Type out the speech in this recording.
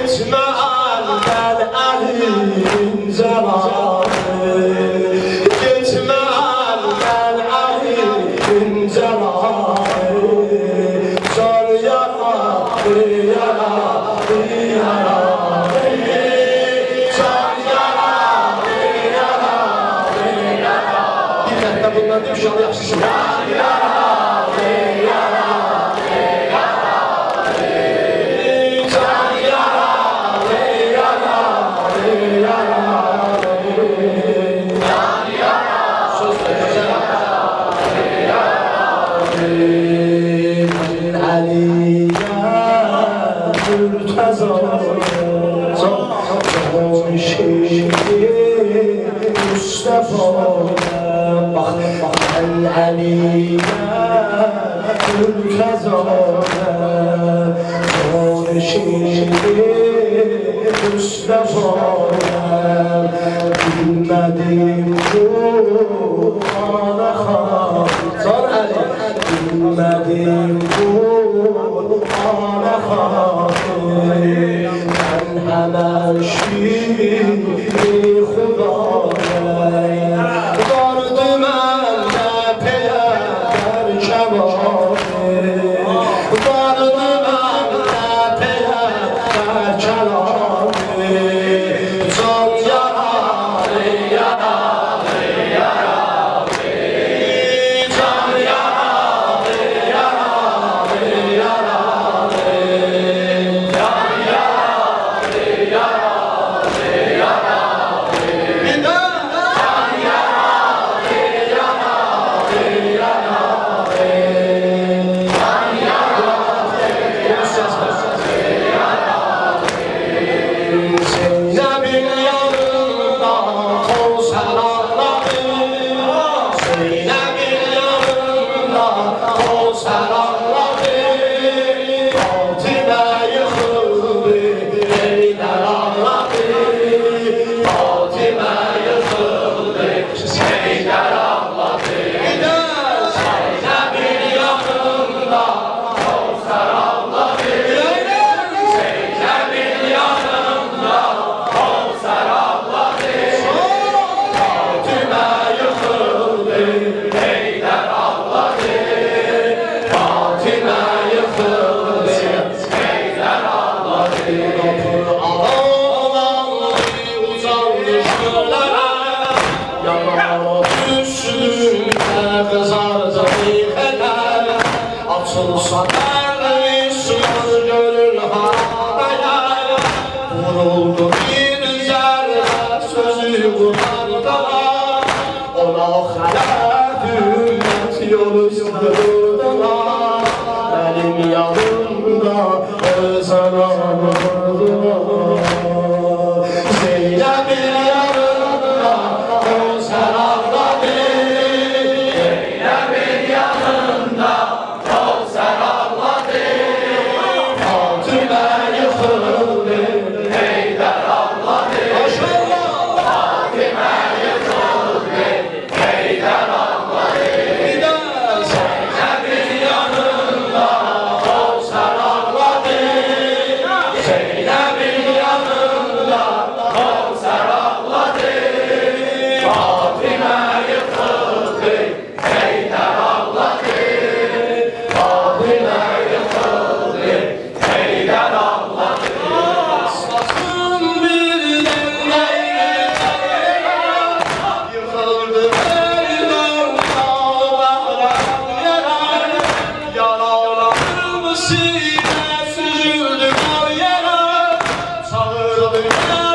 It's my üstə soyam Bilmədim bu ana xatir Bilmədim bu ana xatir Mən həmən şiiri xudayam Vardı məndə peyəmbər kəmalı Vardı məndə peyəmbər kəmalı Can yaralı, yaralı, yaralı Can yaralı, yaralı, yaralı Can yaralı, yaralı, yaralı Bir de Can yaralı, yaralı, yaralı Can yaralı, yaralı Zeynep'in yanında Kevser ağladı Zeynep'in yanında Kevser ağladı Fatime yıkıldı Zeynep ağladı Fatime yıkıldı Zeynep ağladı Zeynep'in yanında Kevser ağladı Zeynep'in yanında Kevser ağladı Fatime yıkıldı Zeynep ağladı Fatime yıkıldı Zeynep ağladı Kapı ağlandı uzandı şöylere Yanara düştüğünde kızardı meyveler Açılsa dervişler görür harabeye Vuruldu bir zerre sözü kulağında Ona xələt ümmət yolu sürürdülər Benim yanımda özən ağırdılar Zeynep'in yanında özən ağladı Zeynep'in yanında özən ağladı Fatime yıkıldı Heydər ağladı Fatime yıkıldı Heydər ağladı Zeynep'in yanında Kevser ağladı Zeynep'in yanında Kevser ağladı Fatime yıkıldı Heydər ağladı Fatime yıkıldı Heydər ağladı Aslasın birden yıkıldı Heydər ağlayan yere Yaralarım sinə süzüldü o yere Çağırdı